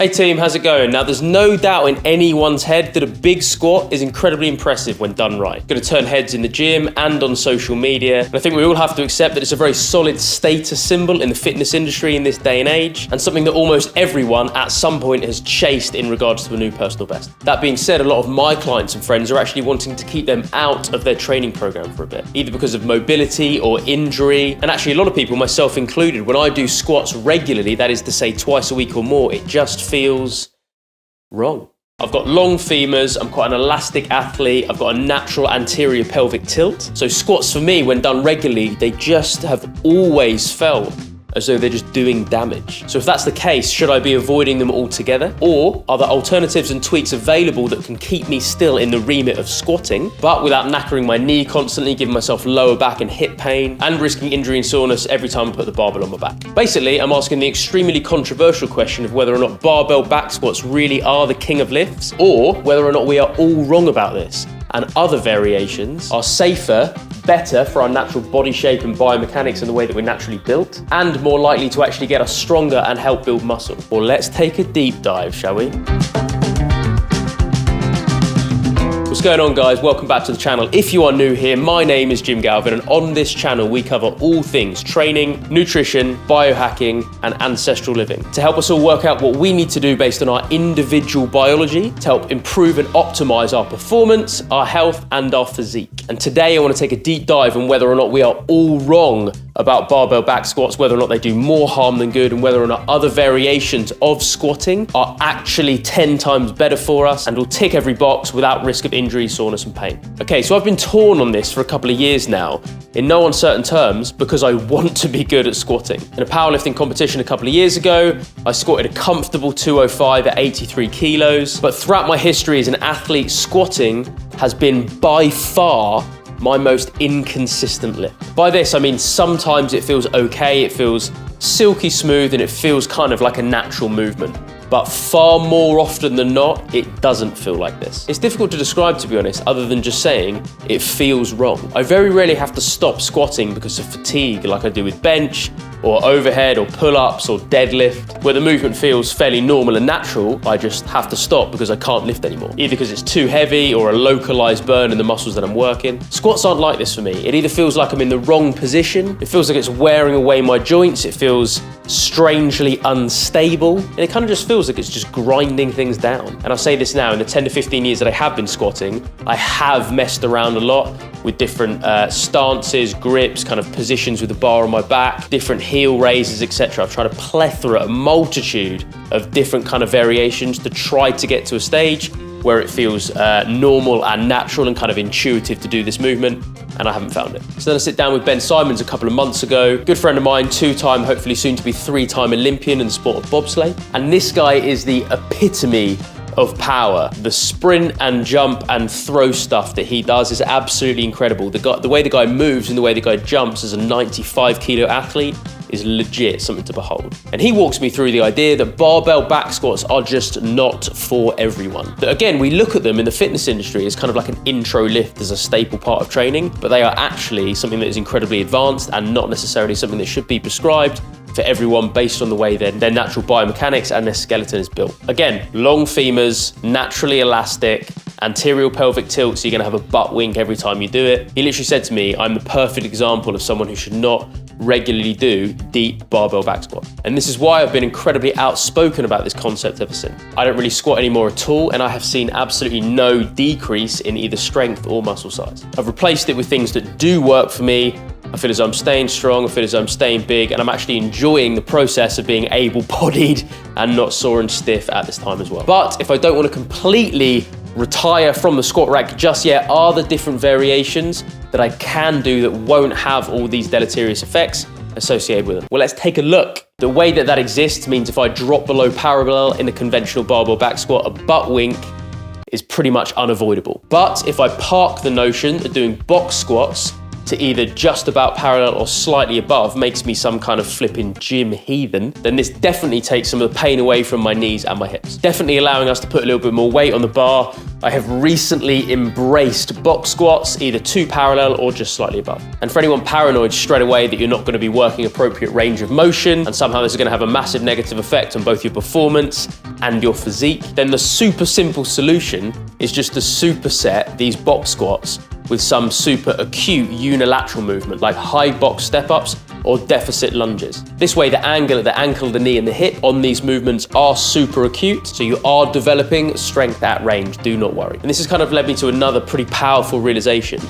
Hey team, how's it going? Now there's no doubt in anyone's head that a big squat is incredibly impressive when done right. It's going to turn heads in the gym and on social media. And I think we all have to accept that it's a very solid status symbol in the fitness industry in this day and age, and something that almost everyone at some point has chased in regards to a new personal best. That being said, a lot of my clients and friends are actually wanting to keep them out of their training program for a bit, either because of mobility or injury. And actually a lot of people, myself included, when I do squats regularly, that is to say twice a week or more, it just feels wrong. I've got long femurs, I'm quite an elastic athlete, I've got a natural anterior pelvic tilt. So squats for me, when done regularly, they just have always felt as though they're just doing damage. So if that's the case, should I be avoiding them altogether? Or are there alternatives and tweaks available that can keep me still in the remit of squatting, but without knackering my knee constantly, giving myself lower back and hip pain, and risking injury and soreness every time I put the barbell on my back? Basically, I'm asking the extremely controversial question of whether or not barbell back squats really are the king of lifts, or whether or not we are all wrong about this, and other variations are safer, better for our natural body shape and biomechanics and the way that we're naturally built, and more likely to actually get us stronger and help build muscle. Well, let's take a deep dive, shall we? What's going on, guys? Welcome back to the channel. If you are new here, my name is Jim Galvin, and on this channel we cover all things training, nutrition, biohacking, and ancestral living to help us all work out what we need to do based on our individual biology to help improve and optimize our performance, our health, and our physique. And today I want to take a deep dive on whether or not we are all wrong about barbell back squats, whether or not they do more harm than good, and whether or not other variations of squatting are actually 10 times better for us and will tick every box without risk of injury, soreness, and pain. Okay, so I've been torn on this for a couple of years now, in no uncertain terms, because I want to be good at squatting. In a powerlifting competition a couple of years ago, I squatted a comfortable 205 at 83 kilos, but throughout my history as an athlete, squatting has been by far my most inconsistent lift. By this, I mean sometimes it feels okay, it feels silky smooth, and it feels kind of like a natural movement. But far more often than not, it doesn't feel like this. It's difficult to describe, to be honest, other than just saying it feels wrong. I very rarely have to stop squatting because of fatigue, like I do with bench, or overhead, or pull-ups, or deadlift, where the movement feels fairly normal and natural. I just have to stop because I can't lift anymore, either because it's too heavy or a localized burn in the muscles that I'm working. Squats aren't like this for me. It either feels like I'm in the wrong position, it feels like it's wearing away my joints, it feels strangely unstable, and it kind of just feels like it's just grinding things down. And I say this now, in the 10 to 15 years that I have been squatting, I have messed around a lot with different stances, grips, kind of positions with the bar on my back, different heel raises, etc. I've tried a plethora, a multitude of different kind of variations to try to get to a stage where it feels normal and natural and kind of intuitive to do this movement, and I haven't found it. So then I sit down with Ben Simons a couple of months ago, good friend of mine, two-time, hopefully soon to be three-time Olympian in the sport of bobsleigh. And this guy is the epitome of power. The sprint and jump and throw stuff that he does is absolutely incredible. The way the guy moves and the way the guy jumps as a 95 kilo athlete is legit something to behold. And he walks me through the idea that barbell back squats are just not for everyone. That again, we look at them in the fitness industry as kind of like an intro lift as a staple part of training, but they are actually something that is incredibly advanced and not necessarily something that should be prescribed for everyone based on the way their natural biomechanics and their skeleton is built. Again, long femurs, naturally elastic, anterior pelvic tilt, so you're gonna have a butt wink every time you do it. He literally said to me, I'm the perfect example of someone who should not regularly do deep barbell back squat. And this is why I've been incredibly outspoken about this concept ever since. I don't really squat anymore at all, and I have seen absolutely no decrease in either strength or muscle size. I've replaced it with things that do work for me. I feel as though I'm staying strong, I feel as though I'm staying big, and I'm actually enjoying the process of being able-bodied and not sore and stiff at this time as well. But if I don't want to completely retire from the squat rack just yet, are there different variations that I can do that won't have all these deleterious effects associated with them? Well, let's take a look. The way that exists means if I drop below parallel in a conventional barbell back squat, a butt wink is pretty much unavoidable. But if I park the notion of doing box squats to either just about parallel or slightly above makes me some kind of flipping gym heathen, then this definitely takes some of the pain away from my knees and my hips. Definitely allowing us to put a little bit more weight on the bar. I have recently embraced box squats, either too parallel or just slightly above. And for anyone paranoid straight away that you're not going to be working appropriate range of motion, and somehow this is going to have a massive negative effect on both your performance and your physique, then the super simple solution is just to superset these box squats with some super acute unilateral movement like high box step-ups or deficit lunges. This way the angle, the knee and the hip on these movements are super acute, so you are developing strength at range, do not worry. And this has kind of led me to another pretty powerful realization.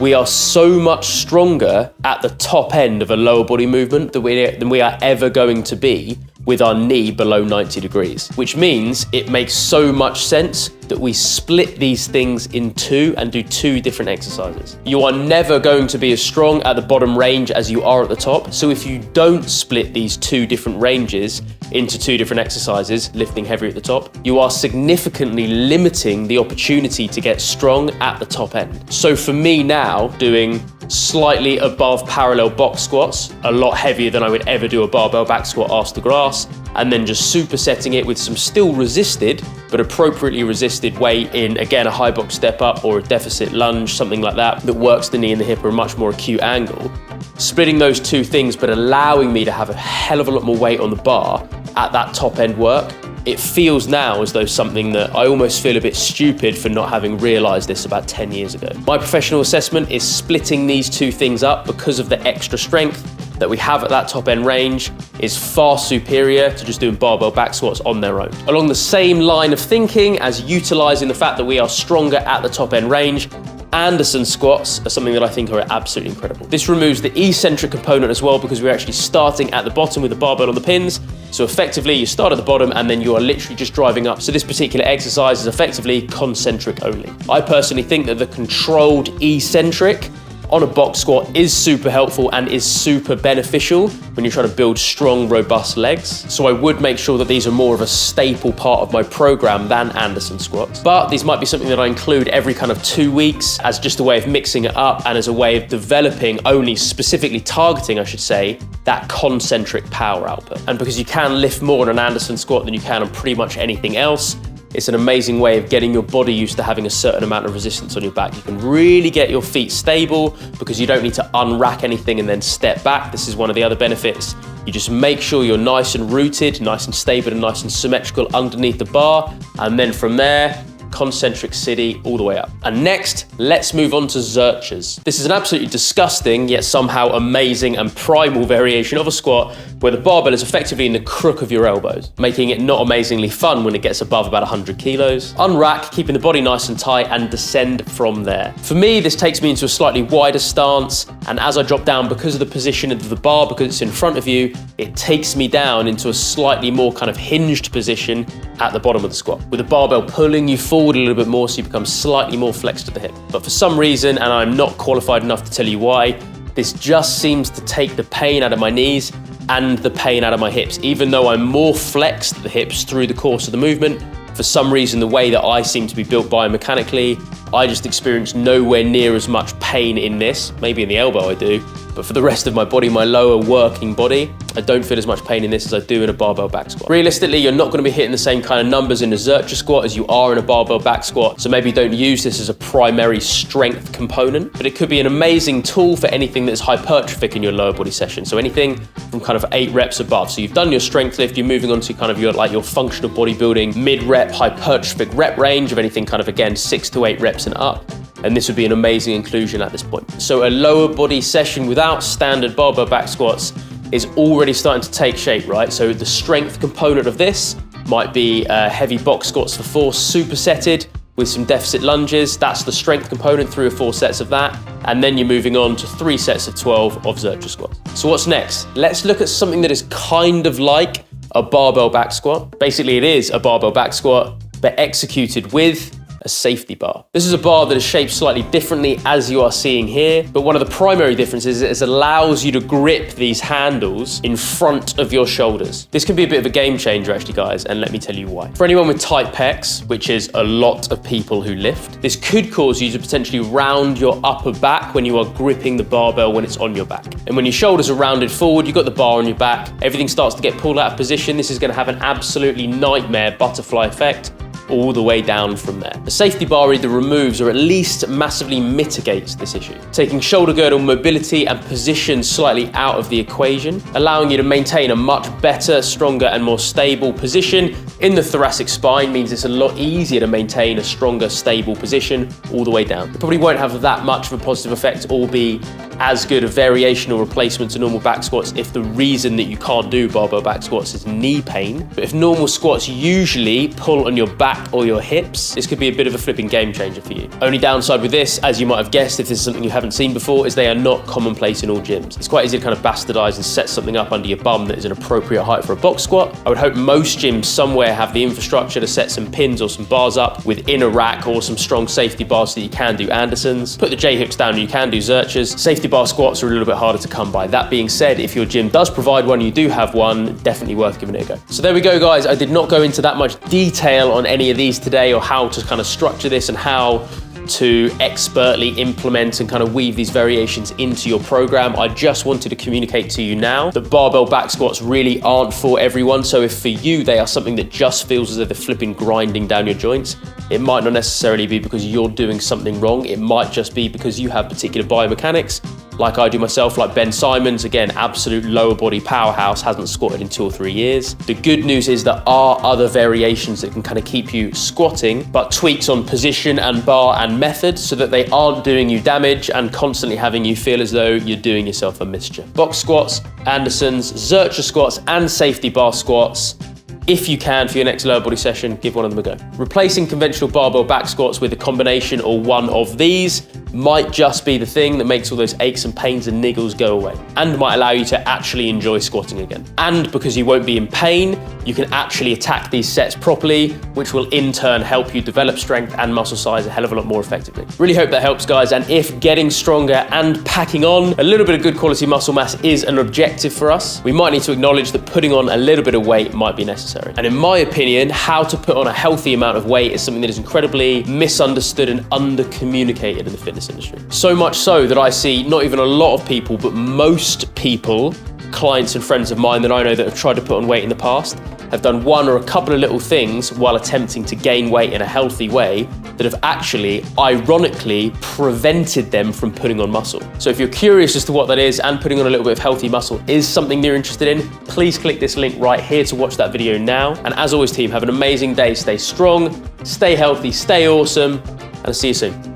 We are so much stronger at the top end of a lower body movement than we are ever going to be with our knee below 90 degrees, which means it makes so much sense that we split these things in two and do two different exercises. You are never going to be as strong at the bottom range as you are at the top. So if you don't split these two different ranges into two different exercises, lifting heavier at the top, you are significantly limiting the opportunity to get strong at the top end. So for me now, doing slightly above parallel box squats, a lot heavier than I would ever do a barbell back squat arse to grass, and then just supersetting it with some still resisted, but appropriately resisted weight in, again, a high box step up or a deficit lunge, something like that, that works the knee and the hip at a much more acute angle. Splitting those two things, but allowing me to have a hell of a lot more weight on the bar at that top end work. It feels now as though something that I almost feel a bit stupid for not having realized this about 10 years ago. My professional assessment is splitting these two things up because of the extra strength that we have at that top end range is far superior to just doing barbell back squats on their own. Along the same line of thinking as utilizing the fact that we are stronger at the top end range, Anderson squats are something that I think are absolutely incredible. This removes the eccentric component as well because we're actually starting at the bottom with the barbell on the pins. So effectively you start at the bottom and then you are literally just driving up. So this particular exercise is effectively concentric only. I personally think that the controlled eccentric on a box squat is super helpful and is super beneficial when you're trying to build strong, robust legs. So I would make sure that these are more of a staple part of my program than Anderson squats. But these might be something that I include every kind of 2 weeks as just a way of mixing it up and as a way of developing, only specifically targeting, I should say, that concentric power output. And because you can lift more on an Anderson squat than you can on pretty much anything else, it's an amazing way of getting your body used to having a certain amount of resistance on your back. You can really get your feet stable because you don't need to unrack anything and then step back. This is one of the other benefits. You just make sure you're nice and rooted, nice and stable and nice and symmetrical underneath the bar. And then from there, concentric city all the way up. And next, let's move on to Zurchers. This is an absolutely disgusting, yet somehow amazing and primal variation of a squat where the barbell is effectively in the crook of your elbows, making it not amazingly fun when it gets above about 100 kilos. Unrack, keeping the body nice and tight, and descend from there. For me, this takes me into a slightly wider stance, and as I drop down, because of the position of the bar, because it's in front of you, it takes me down into a slightly more kind of hinged position at the bottom of the squat, with the barbell pulling you forward a little bit more so you become slightly more flexed at the hip. But for some reason, and I'm not qualified enough to tell you why, this just seems to take the pain out of my knees and the pain out of my hips. Even though I'm more flexed at the hips through the course of the movement, for some reason, the way that I seem to be built biomechanically, I just experience nowhere near as much pain in this. Maybe in the elbow I do, but for the rest of my body, my lower working body, I don't feel as much pain in this as I do in a barbell back squat. Realistically, you're not going to be hitting the same kind of numbers in a Zurcher squat as you are in a barbell back squat, so maybe don't use this as a primary strength component, but it could be an amazing tool for anything that's hypertrophic in your lower body session. So anything from kind of 8 reps above. So you've done your strength lift, you're moving on to kind of your functional bodybuilding mid-rep hypertrophic rep range of anything kind of, again, 6 to 8 reps and up. And this would be an amazing inclusion at this point. So a lower body session without standard barbell back squats is already starting to take shape, right? So the strength component of this might be heavy box squats for 4 supersetted with some deficit lunges. That's the strength component, 3 or 4 sets of that. And then you're moving on to 3 sets of 12 of Zurcher squats. So what's next? Let's look at something that is kind of like a barbell back squat. Basically, it is a barbell back squat, but executed with a safety bar. This is a bar that is shaped slightly differently as you are seeing here, but one of the primary differences is it allows you to grip these handles in front of your shoulders. This can be a bit of a game changer actually, guys, and let me tell you why. For anyone with tight pecs, which is a lot of people who lift, this could cause you to potentially round your upper back when you are gripping the barbell when it's on your back. And when your shoulders are rounded forward, you've got the bar on your back, everything starts to get pulled out of position. This is going to have an absolutely nightmare butterfly effect all the way down from there. The safety bar either removes or at least massively mitigates this issue, taking shoulder girdle mobility and position slightly out of the equation, allowing you to maintain a much better, stronger and more stable position in the thoracic spine. Means it's a lot easier to maintain a stronger, stable position all the way down. It probably won't have that much of a positive effect or be as good a variation or replacement to normal back squats if the reason that you can't do barbell back squats is knee pain. But if normal squats usually pull on your back or your hips, this could be a bit of a flipping game changer for you. Only downside with this, as you might have guessed if this is something you haven't seen before, is they are not commonplace in all gyms. It's quite easy to kind of bastardize and set something up under your bum that is an appropriate height for a box squat. I would hope most gyms somewhere have the infrastructure to set some pins or some bars up within a rack or some strong safety bars so that you can do Andersons. Put the J-hooks down and you can do Zurchers. Safety bar squats are a little bit harder to come by. That being said, if your gym does provide one, you do have one, definitely worth giving it a go. So there we go, guys. I did not go into that much detail on any of these today or how to kind of structure this and how to expertly implement and kind of weave these variations into your program. I just wanted to communicate to you now that barbell back squats really aren't for everyone. So if for you they are something that just feels as though they're flipping grinding down your joints, it might not necessarily be because you're doing something wrong. It might just be because you have particular biomechanics, like I do myself, like Ben Simons, again, absolute lower body powerhouse, hasn't squatted in 2 or 3 years. The good news is there are other variations that can kind of keep you squatting, but tweaks on position and bar and method so that they aren't doing you damage and constantly having you feel as though you're doing yourself a mischief. Box squats, Andersons, Zurcher squats, and safety bar squats. If you can, for your next lower body session, give one of them a go. Replacing conventional barbell back squats with a combination or one of these might just be the thing that makes all those aches and pains and niggles go away and might allow you to actually enjoy squatting again. And because you won't be in pain, you can actually attack these sets properly, which will in turn help you develop strength and muscle size a hell of a lot more effectively. Really hope that helps, guys. And if getting stronger and packing on a little bit of good quality muscle mass is an objective for us, we might need to acknowledge that putting on a little bit of weight might be necessary. And in my opinion, how to put on a healthy amount of weight is something that is incredibly misunderstood and under-communicated in the fitness industry. So much so that I see not even a lot of people, but most people, clients and friends of mine that I know that have tried to put on weight in the past, have done one or a couple of little things while attempting to gain weight in a healthy way that have actually, ironically, prevented them from putting on muscle. So if you're curious as to what that is and putting on a little bit of healthy muscle is something you're interested in, please click this link right here to watch that video now. And as always, team, have an amazing day. Stay strong, stay healthy, stay awesome, and I'll see you soon.